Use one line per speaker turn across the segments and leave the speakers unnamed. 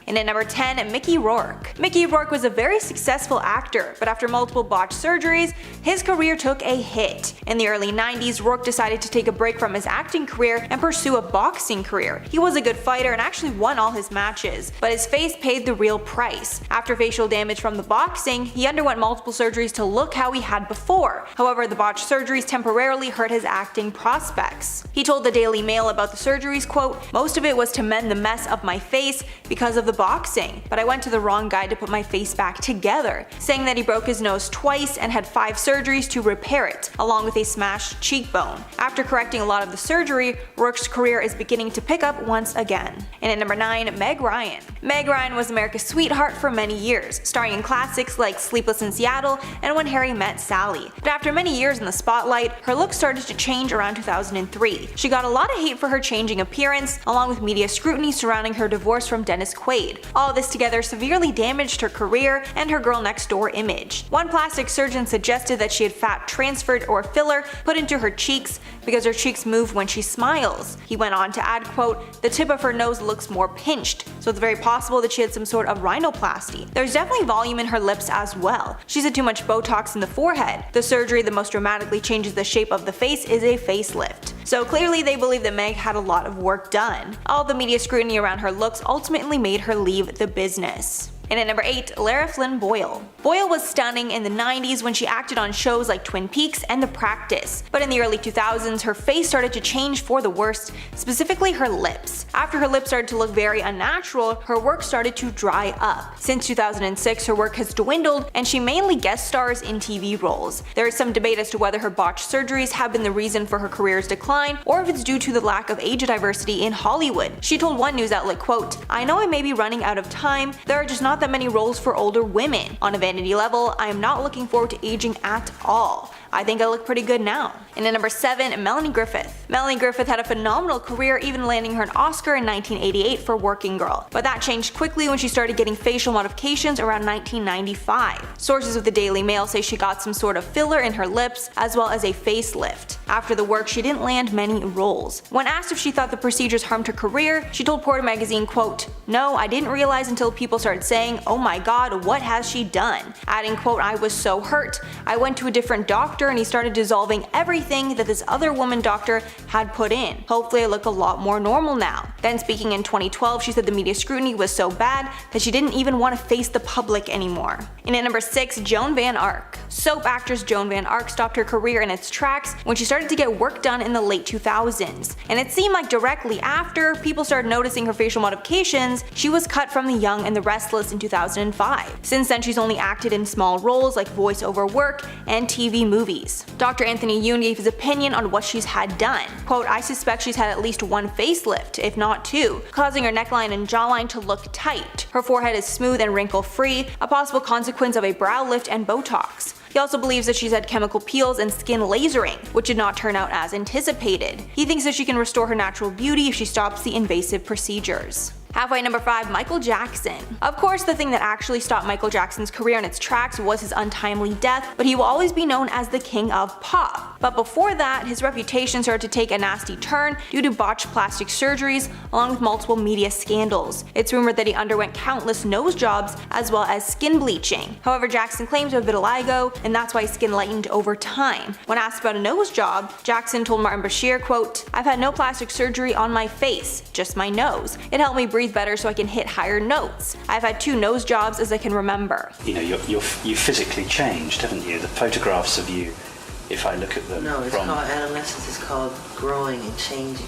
And at number 10, Mickey Rourke. Mickey Rourke was a very successful actor, but after multiple botched surgeries, his career took a hit. In the early 90s, Rourke decided to take a break from his acting career and pursue a boxing career. He was a good fighter and actually won all his matches, but his face paid the real price. After facial damage from the boxing, he underwent multiple surgeries to look how he had before. However, the botched surgeries temporarily hurt his acting prospects. He told the Daily Mail about the surgeries, quote, "Most of it was to mend the mess of my face because of the boxing, but I went to the wrong guy to put my face back together," saying that he broke his nose twice and had 5 surgeries to repair it, along with a smashed cheekbone. After correcting a lot of the surgery, Rourke's career is beginning to pick up once again. And at number 9, Meg Ryan. Meg Ryan was America's sweetheart for many years, starring in classics like Sleepless in Seattle and When Harry Met Sally. But after many years in the spotlight, her look started to change around 2003. She got a lot of hate for her changing appearance, along with media scrutiny surrounding her divorce from Dennis Quaid. All of this together severely damaged her career and her girl next door image. One plastic surgeon suggested that she had fat transferred or filler put into her cheeks because her cheeks move when she smiles. He went on to add, quote, "The tip of her nose looks more pinched, so it's very possible that she had some sort of rhinoplasty. There's definitely volume in her lips as well. She's had too much Botox in the forehead. The surgery that most dramatically changes the shape of the face is a facelift." So clearly they believe that Meg had a lot of work done. All the media scrutiny around her looks ultimately made her leave the business. And at number 8, Lara Flynn Boyle. Boyle was stunning in the 90s when she acted on shows like Twin Peaks and The Practice, but in the early 2000s her face started to change for the worst, specifically her lips. After her lips started to look very unnatural, her work started to dry up. Since 2006 her work has dwindled and she mainly guest stars in TV roles. There is some debate as to whether her botched surgeries have been the reason for her career's decline or if it's due to the lack of age diversity in Hollywood. She told one news outlet, quote, "I know I may be running out of time, there are just not that many roles for older women. On a vanity level, I am not looking forward to aging at all. I think I look pretty good now." And at number 7, Melanie Griffith. Melanie Griffith had a phenomenal career, even landing her an Oscar in 1988 for Working Girl. But that changed quickly when she started getting facial modifications around 1995. Sources with the Daily Mail say she got some sort of filler in her lips, as well as a facelift. After the work, she didn't land many roles. When asked if she thought the procedures harmed her career, she told Porter magazine, quote, "No, I didn't realize until people started saying, 'Oh my god, what has she done?' Adding, quote, "I was so hurt. I went to a different doctor and he started dissolving everything that this other woman doctor had put in. Hopefully I look a lot more normal now." Then speaking in 2012, she said the media scrutiny was so bad that she didn't even want to face the public anymore. And at number 6, Joan Van Arc. Soap actress Joan Van Arc stopped her career in its tracks when she started to get work done in the late 2000s. And it seemed like directly after people started noticing her facial modifications, she was cut from The Young and the Restless in 2005. Since then she's only acted in small roles like voiceover work and TV movies. Dr. Anthony Yoon gave his opinion on what she's had done. Quote, "I suspect she's had at least 1 facelift, if not 2, causing her neckline and jawline to look tight. Her forehead is smooth and wrinkle-free, a possible consequence of a brow lift and Botox." He also believes that she's had chemical peels and skin lasering, which did not turn out as anticipated. He thinks that she can restore her natural beauty if she stops the invasive procedures. Halfway number 5, Michael Jackson. Of course, the thing that actually stopped Michael Jackson's career in its tracks was his untimely death, but he will always be known as the king of pop. But before that, his reputation started to take a nasty turn due to botched plastic surgeries along with multiple media scandals. It's rumored that he underwent countless nose jobs as well as skin bleaching. However, Jackson claims to have vitiligo, and that's why his skin lightened over time. When asked about a nose job, Jackson told Martin Bashir, quote, "I've had no plastic surgery on my face, just my nose. It helped me breathe better so I can hit higher notes. I've had 2 nose jobs as I can remember."
You know, you physically changed, haven't you? The photographs of you, if I look at them.
No, it's called adolescence. It's called growing and changing.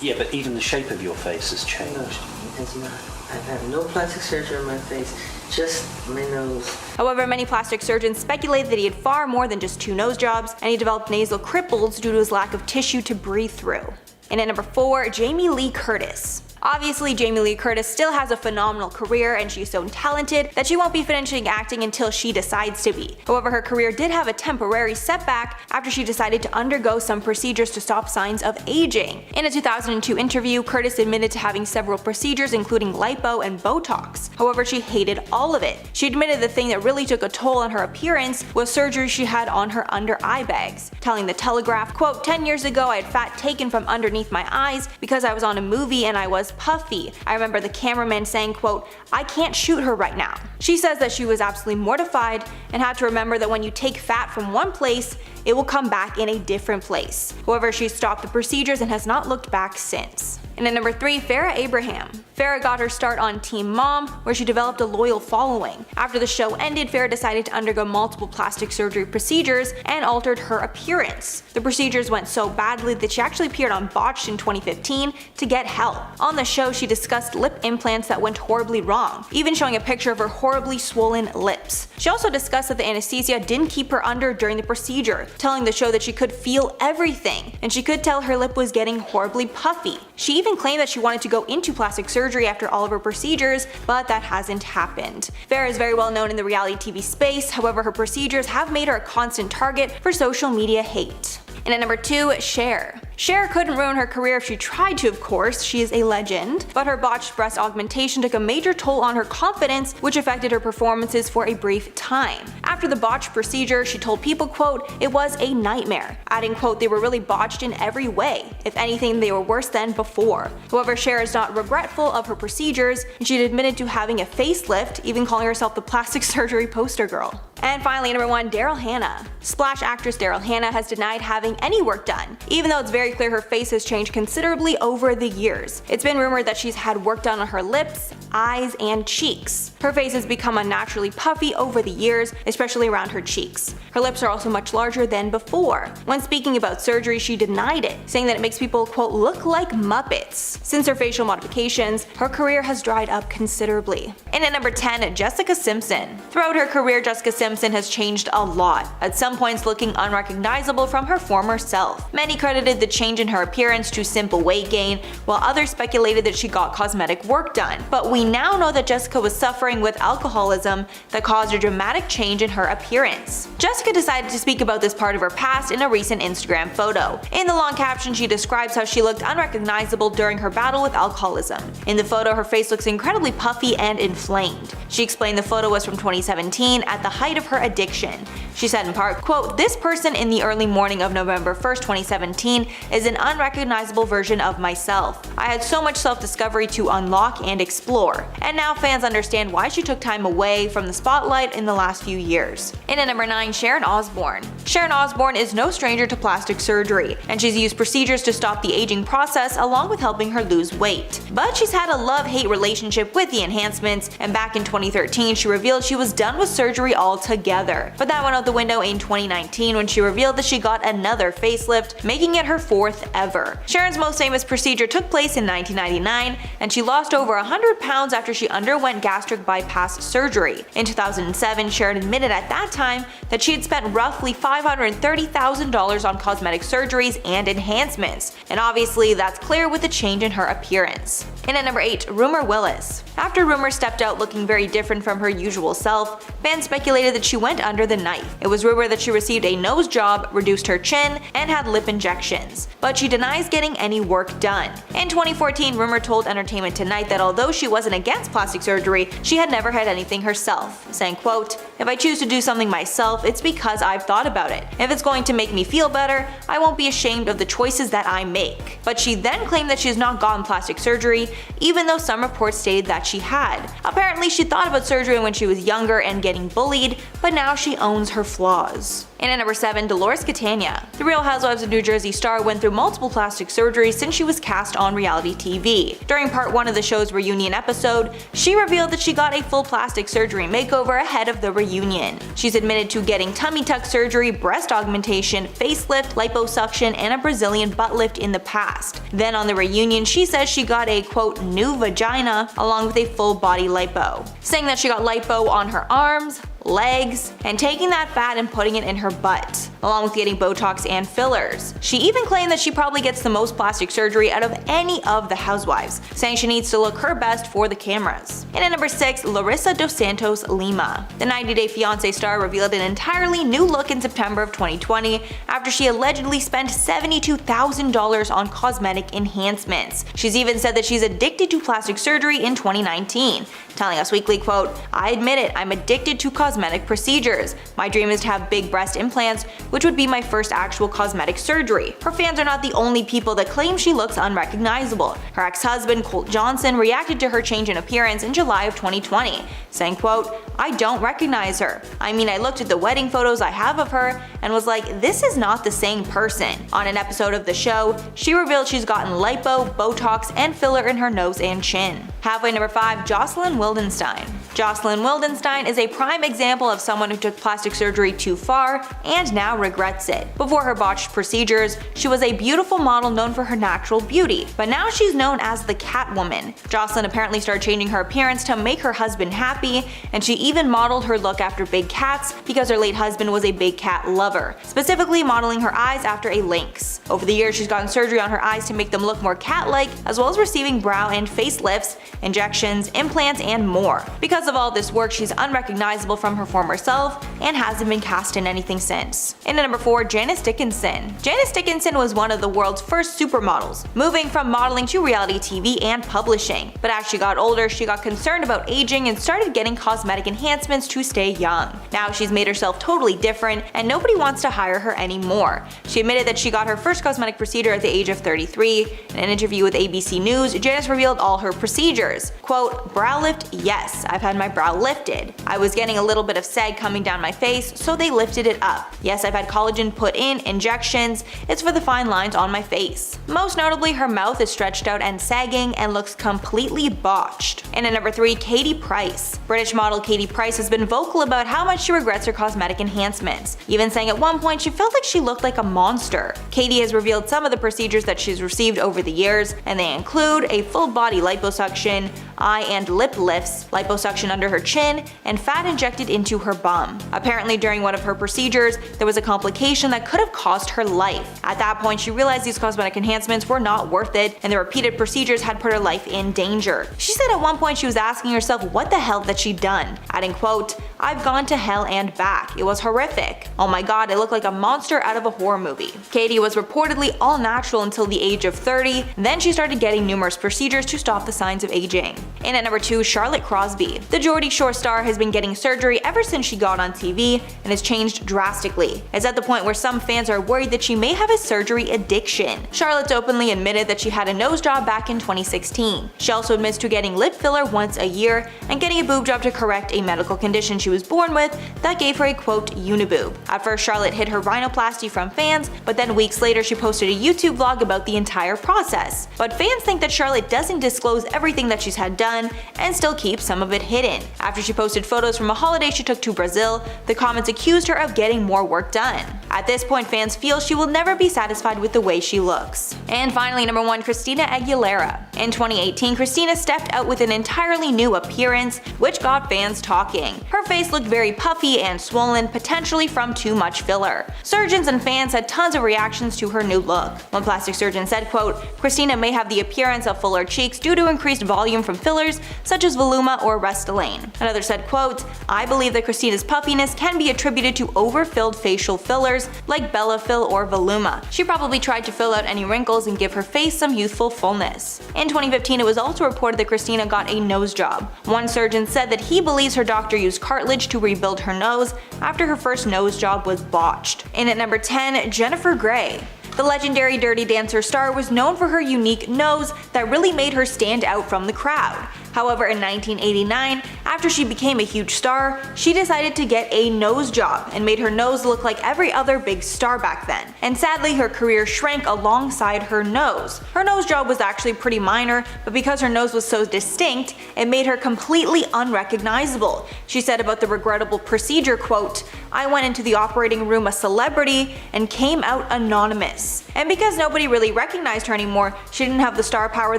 Yeah, but even the shape of your face has changed.
No, it has not. I've had no plastic surgery on my face, just my nose.
However, many plastic surgeons speculated that he had far more than just 2 nose jobs, and he developed nasal cripples due to his lack of tissue to breathe through. And at number 4, Jamie Lee Curtis. Obviously, Jamie Lee Curtis still has a phenomenal career and she's so talented that she won't be finishing acting until she decides to be. However, her career did have a temporary setback after she decided to undergo some procedures to stop signs of aging. In a 2002 interview, Curtis admitted to having several procedures including lipo and Botox. However, she hated all of it. She admitted the thing that really took a toll on her appearance was surgery she had on her under eye bags, telling The Telegraph, quote, 10 years ago I had fat taken from underneath my eyes because I was on a movie and I was was puffy. I remember the cameraman saying, quote, "I can't shoot her right now." She says that she was absolutely mortified and had to remember that when you take fat from one place, it will come back in a different place. However, she stopped the procedures and has not looked back since. And at number 3, Farrah Abraham. Farrah got her start on Teen Mom, where she developed a loyal following. After the show ended, Farrah decided to undergo multiple plastic surgery procedures and altered her appearance. The procedures went so badly that she actually appeared on Botched in 2015 to get help. On the show, she discussed lip implants that went horribly wrong, even showing a picture of her horribly swollen lips. She also discussed that the anesthesia didn't keep her under during the procedure, telling the show that she could feel everything, and she could tell her lip was getting horribly puffy. She even claimed that she wanted to go into plastic surgery after all of her procedures, but that hasn't happened. Farrah is very well known in the reality TV space, however her procedures have made her a constant target for social media hate. And at number 2, Cher. Cher couldn't ruin her career if she tried to, of course, she is a legend, but her botched breast augmentation took a major toll on her confidence, which affected her performances for a brief time. After the botched procedure, she told people, quote, "It was a nightmare," adding, quote, "They were really botched in every way. If anything, they were worse than before." However, Cher is not regretful of her procedures, and she admitted to having a facelift, even calling herself the plastic surgery poster girl. And finally, number 1, Daryl Hannah. Splash actress Daryl Hannah has denied having any work done, even though it's very clear her face has changed considerably over the years. It's been rumored that she's had work done on her lips, eyes, and cheeks. Her face has become unnaturally puffy over the years, especially around her cheeks. Her lips are also much larger than before. When speaking about surgery, she denied it, saying that it makes people, quote, "look like Muppets." Since her facial modifications, her career has dried up considerably. And at number 10, Jessica Simpson. Throughout her career, Jessica Simpson has changed a lot, at some points looking unrecognizable from her former self. Many credited the change in her appearance to simple weight gain, while others speculated that she got cosmetic work done. But we now know that Jessica was suffering with alcoholism that caused a dramatic change in her appearance. Jessica decided to speak about this part of her past in a recent Instagram photo. In the long caption, she describes how she looked unrecognizable during her battle with alcoholism. In the photo, her face looks incredibly puffy and inflamed. She explained the photo was from 2017 at the height of her addiction. She said in part, quote, "This person in the early morning of November 1st, 2017 is an unrecognizable version of myself. I had so much self-discovery to unlock and explore, and now fans understand why she took time away from the spotlight in the last few years." And at number 9, Sharon Osbourne. Sharon Osbourne is no stranger to plastic surgery, and she's used procedures to stop the aging process along with helping her lose weight. But she's had a love-hate relationship with the enhancements, and back in 2013 she revealed she was done with surgery altogether. But that went out the window in 2019 when she revealed that she got another facelift, making it her 4th ever. Sharon's most famous procedure took place in 1999, and she lost over 100 pounds after she underwent gastric bypass surgery. In 2007, Sharon admitted at that time that she had spent roughly $530,000 on cosmetic surgeries and enhancements, and obviously that's clear with the change in her appearance. And at number 8, Rumer Willis. After Rumer stepped out looking very different from her usual self, fans speculated that she went under the knife. It was rumored that she received a nose job, reduced her chin, and had lip injections, but she denies getting any work done. In 2014, Rumer told Entertainment Tonight that although she wasn't against plastic surgery, she had never had anything herself, saying, quote, "If I choose to do something myself, it's because I've thought about it. If it's going to make me feel better, I won't be ashamed of the choices that I make." But she then claimed that she has not gotten plastic surgery, even though some reports stated that she had. Apparently, she thought about surgery when she was younger and getting bullied, but now she owns her flaws. And at number 7, Dolores Catania. The Real Housewives of New Jersey star went through multiple plastic surgeries since she was cast on reality TV. During part 1 of the show's reunion episode, she revealed that she got a full plastic surgery makeover ahead of the reunion. She's admitted to getting tummy tuck surgery, breast augmentation, facelift, liposuction, and a Brazilian butt lift in the past. Then on the reunion, she says she got a, quote, "new vagina," along with a full body lipo, saying that she got lipo on her arms, legs, and taking that fat and putting it in her butt, along with getting Botox and fillers. She even claimed that she probably gets the most plastic surgery out of any of the housewives, saying she needs to look her best for the cameras. And at number 6, Larissa dos Santos Lima. The 90 Day Fiancé star revealed an entirely new look in September of 2020 after she allegedly spent $72,000 on cosmetic enhancements. She's even said that she's addicted to plastic surgery in 2019, telling Us Weekly, quote, "I admit it, I'm addicted to cosmetic procedures. My dream is to have big breast implants, which would be my first actual cosmetic surgery." Her fans are not the only people that claim she looks unrecognizable. Her ex-husband, Colt Johnson, reacted to her change in appearance in July of 2020, saying, quote, "I don't recognize her. I mean, I looked at the wedding photos I have of her and was like, this is not the same person." On an episode of the show, she revealed she's gotten lipo, Botox, and filler in her nose and chin. Halfway number 5, Jocelyn Wildenstein. Jocelyn Wildenstein is a prime example of someone who took plastic surgery too far and now regrets it. Before her botched procedures, she was a beautiful model known for her natural beauty, but now she's known as the Catwoman. Jocelyn apparently started changing her appearance to make her husband happy, and she even modeled her look after big cats because her late husband was a big cat lover, specifically modeling her eyes after a lynx. Over the years, she's gotten surgery on her eyes to make them look more cat-like, as well as receiving brow and facelifts, injections, implants, and more. Because of all this work, she's unrecognizable from her former self and hasn't been cast in anything since. In at number 4, Janice Dickinson. Janice Dickinson was one of the world's first supermodels, moving from modeling to reality TV and publishing. But as she got older, she got concerned about aging and started getting cosmetic enhancements to stay young. Now she's made herself totally different and nobody wants to hire her anymore. She admitted that she got her first cosmetic procedure at the age of 33. In an interview with ABC News, Janice revealed all her procedures. Quote, "Brow lift, yes, I've had my brow lifted. I was getting a little bit of sag coming down my face, so they lifted it up. Yes, I've had collagen put in, injections, it's for the fine lines on my face." Most notably, her mouth is stretched out and sagging and looks completely botched. And at number 3, Katie Price. British model Katie Price has been vocal about how much she regrets her cosmetic enhancements, even saying at one point she felt like she looked like a monster. Katie has revealed some of the procedures that she's received over the years, and they include a full body liposuction, eye and lip lifts, liposuction under her chin, and fat injected into her bum. Apparently during one of her procedures, there was a complication that could have cost her life. At that point, she realized these cosmetic enhancements were not worth it, and the repeated procedures had put her life in danger. She said at one point she was asking herself what the hell that she'd done, adding, quote, "I've gone to hell and back. It was horrific. Oh my god, I look like a monster out of a horror movie." Katie was reportedly all natural until the age of 30, then she started getting numerous procedures to stop the signs of aging. And at number 2, Charlotte Crosby. The Geordie Shore star has been getting surgery ever since she got on TV and has changed drastically. It's at the point where some fans are worried that she may have a surgery addiction. Charlotte's openly admitted that she had a nose job back in 2016. She also admits to getting lip filler once a year and getting a boob job to correct a medical condition she was born with that gave her a quote uniboob. At first, Charlotte hid her rhinoplasty from fans, but then weeks later she posted a YouTube vlog about the entire process. But fans think that Charlotte doesn't disclose everything that she's had done and still keeps some of it hidden. After she posted photos from a holiday she took to Brazil, the comments accused her of getting more work done. At this point, fans feel she will never be satisfied with the way she looks. And finally, number 1, Christina Aguilera. In 2018, Christina stepped out with an entirely new appearance, which got fans talking. Her face looked very puffy and swollen, potentially from too much filler. Surgeons and fans had tons of reactions to her new look. One plastic surgeon said, quote, "Christina may have the appearance of fuller cheeks due to increased volume from fillers such as Voluma or Restylane." Another said, quote, "I believe that Christina's puffiness can be attributed to overfilled facial fillers like Bellafill or Voluma. She probably tried to fill out any wrinkles and give her face some youthful fullness." In 2015, it was also reported that Christina got a nose job. One surgeon said that he believes her doctor used cartilage to rebuild her nose after her first nose job was botched. And at number 10, Jennifer Grey. The legendary Dirty Dancer star was known for her unique nose that really made her stand out from the crowd. However, in 1989, after she became a huge star, she decided to get a nose job and made her nose look like every other big star back then. And sadly, her career shrank alongside her nose. Her nose job was actually pretty minor, but because her nose was so distinct, it made her completely unrecognizable. She said about the regrettable procedure, quote, "I went into the operating room a celebrity and came out anonymous." And because nobody really recognized her anymore, she didn't have the star power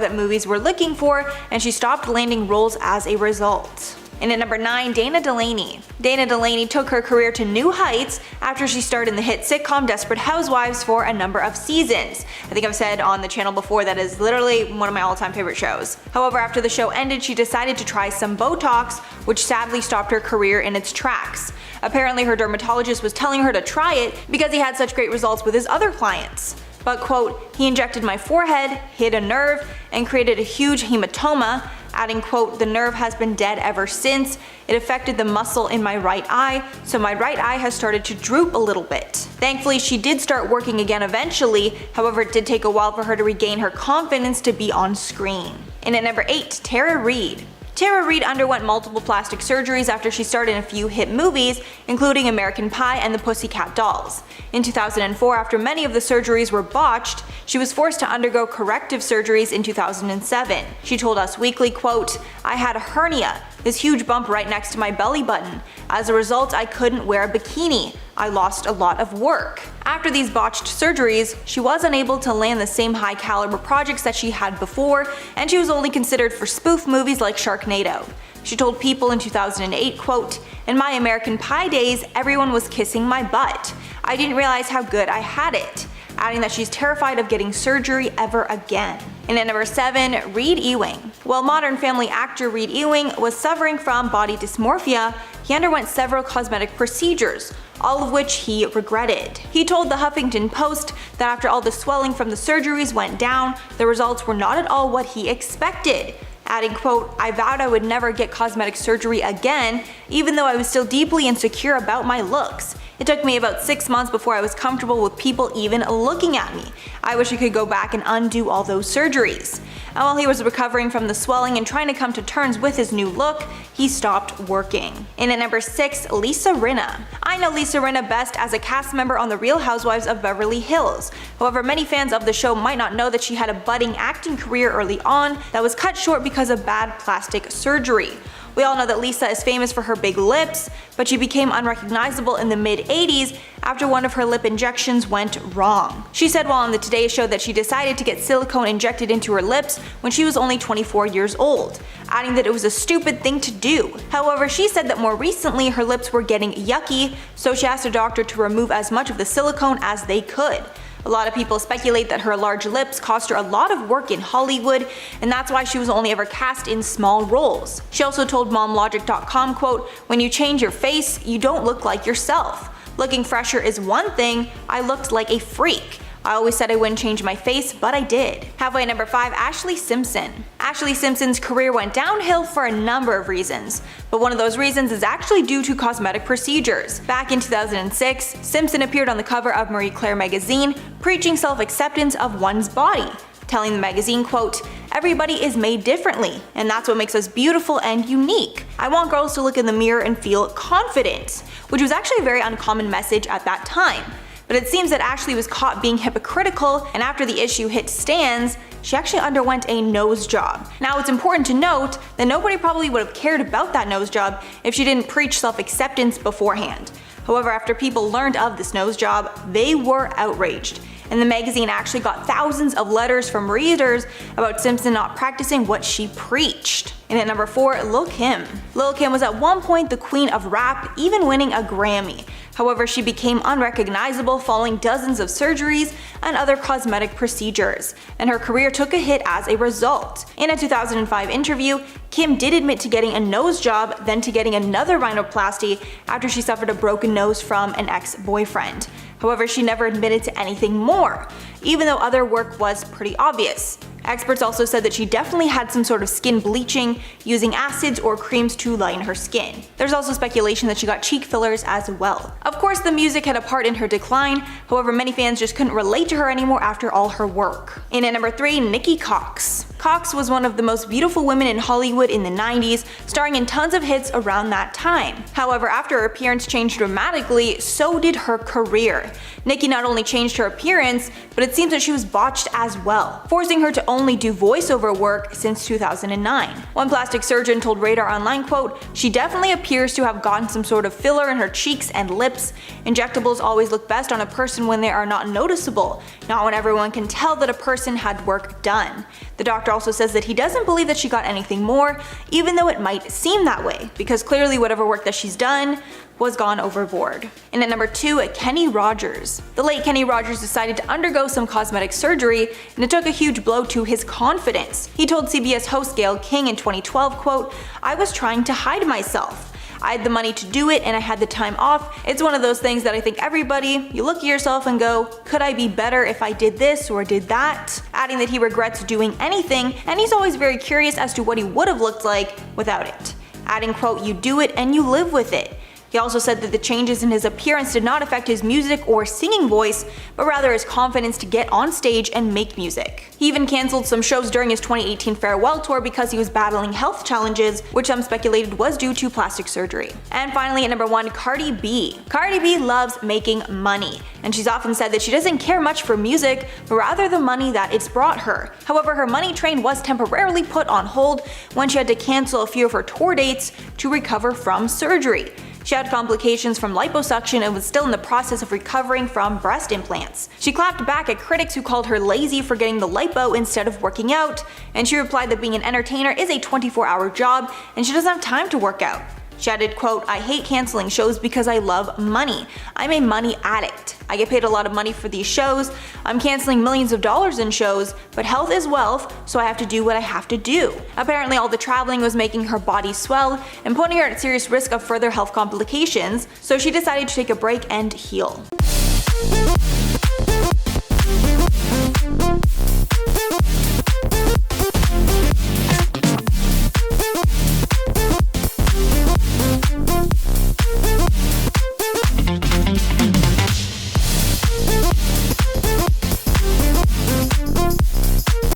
that movies were looking for, and she stopped landing roles as a result. And at number 9, Dana Delany. Dana Delany took her career to new heights after she starred in the hit sitcom Desperate Housewives for a number of seasons. I think I've said on the channel before that is literally one of my all-time favorite shows. However, after the show ended, she decided to try some Botox, which sadly stopped her career in its tracks. Apparently, her dermatologist was telling her to try it because he had such great results with his other clients. But quote, "He injected my forehead, hit a nerve, and created a huge hematoma. adding, quote, "The nerve has been dead ever since. It affected the muscle in my right eye, so my right eye has started to droop a little bit." Thankfully, she did start working again eventually, however it did take a while for her to regain her confidence to be on screen. And at number 8, Tara Reid. Tara Reid underwent multiple plastic surgeries after she starred in a few hit movies, including American Pie and the Pussycat Dolls. In 2004, after many of the surgeries were botched, she was forced to undergo corrective surgeries in 2007. She told Us Weekly, quote, "I had a hernia, this huge bump right next to my belly button. As a result, I couldn't wear a bikini. I lost a lot of work." After these botched surgeries, she was unable to land the same high caliber projects that she had before, and she was only considered for spoof movies like Sharknado. She told People in 2008, quote, "In my American Pie days, everyone was kissing my butt. I didn't realize how good I had it," adding that she's terrified of getting surgery ever again. And at number 7, Reid Ewing. While Modern Family actor Reid Ewing was suffering from body dysmorphia, he underwent several cosmetic procedures, all of which he regretted. He told the Huffington Post that after all the swelling from the surgeries went down, the results were not at all what he expected, adding, quote, "I vowed I would never get cosmetic surgery again, even though I was still deeply insecure about my looks. It took me about 6 months before I was comfortable with people even looking at me. I wish I could go back and undo all those surgeries." And while he was recovering from the swelling and trying to come to terms with his new look, he stopped working. And at number 6, Lisa Rinna. I know Lisa Rinna best as a cast member on The Real Housewives of Beverly Hills. However, many fans of the show might not know that she had a budding acting career early on that was cut short because of bad plastic surgery. We all know that Lisa is famous for her big lips, but she became unrecognizable in the mid-80s after one of her lip injections went wrong. She said while on the Today Show that she decided to get silicone injected into her lips when she was only 24 years old, adding that it was a stupid thing to do. However, she said that more recently her lips were getting yucky, so she asked a doctor to remove as much of the silicone as they could. A lot of people speculate that her large lips cost her a lot of work in Hollywood, and that's why she was only ever cast in small roles. She also told MomLogic.com, quote, "When you change your face, you don't look like yourself. Looking fresher is one thing, I looked like a freak. I always said I wouldn't change my face, but I did." Halfway at number 5, Ashlee Simpson. Ashlee Simpson's career went downhill for a number of reasons, but one of those reasons is actually due to cosmetic procedures. Back in 2006, Simpson appeared on the cover of Marie Claire magazine, preaching self-acceptance of one's body, telling the magazine, quote, "Everybody is made differently, and that's what makes us beautiful and unique. I want girls to look in the mirror and feel confident," which was actually a very uncommon message at that time. But it seems that Ashlee was caught being hypocritical, and after the issue hit stands, she actually underwent a nose job. Now it's important to note that nobody probably would have cared about that nose job if she didn't preach self-acceptance beforehand. However, after people learned of this nose job, they were outraged, and the magazine actually got thousands of letters from readers about Simpson not practicing what she preached. And at number 4, Lil Kim. Lil Kim was at one point the queen of rap, even winning a Grammy. However, she became unrecognizable following dozens of surgeries and other cosmetic procedures, and her career took a hit as a result. In a 2005 interview, Kim did admit to getting a nose job, then to getting another rhinoplasty after she suffered a broken nose from an ex-boyfriend. However, she never admitted to anything more, even though other work was pretty obvious. Experts also said that she definitely had some sort of skin bleaching, using acids or creams to lighten her skin. There's also speculation that she got cheek fillers as well. Of course, the music had a part in her decline, however many fans just couldn't relate to her anymore after all her work. And at number 3, Nikki Cox. Cox was one of the most beautiful women in Hollywood in the 90s, starring in tons of hits around that time. However, after her appearance changed dramatically, so did her career. Nikki not only changed her appearance, but it seems that she was botched as well, forcing her to only do voiceover work since 2009. One plastic surgeon told Radar Online, quote, "She definitely appears to have gotten some sort of filler in her cheeks and lips. Injectables always look best on a person when they are not noticeable, not when everyone can tell that a person had work done." The doctor also says that he doesn't believe that she got anything more, even though it might seem that way, because clearly whatever work that she's done was gone overboard. And at number 2, Kenny Rogers. The late Kenny Rogers decided to undergo some cosmetic surgery, and it took a huge blow to his confidence. He told CBS host Gayle King in 2012, quote, "I was trying to hide myself. I had the money to do it and I had the time off. It's one of those things that I think everybody, you look at yourself and go, could I be better if I did this or did that? Adding that he regrets doing anything, and he's always very curious as to what he would have looked like without it. Adding, quote, you do it and you live with it. He also said that the changes in his appearance did not affect his music or singing voice, but rather his confidence to get on stage and make music. He even cancelled some shows during his 2018 farewell tour because he was battling health challenges, which some speculated was due to plastic surgery. And finally, at number 1, Cardi B. Cardi B loves making money, and she's often said that she doesn't care much for music, but rather the money that it's brought her. However, her money train was temporarily put on hold when she had to cancel a few of her tour dates to recover from surgery. She had complications from liposuction and was still in the process of recovering from breast implants. She clapped back at critics who called her lazy for getting the lipo instead of working out, and she replied that being an entertainer is a 24-hour job and she doesn't have time to work out. She added, quote, I hate canceling shows because I love money. I'm a money addict. I get paid a lot of money for these shows. I'm canceling millions of dollars in shows, but health is wealth, so I have to do what I have to do. Apparently all the traveling was making her body swell and putting her at serious risk of further health complications, so she decided to take a break and heal.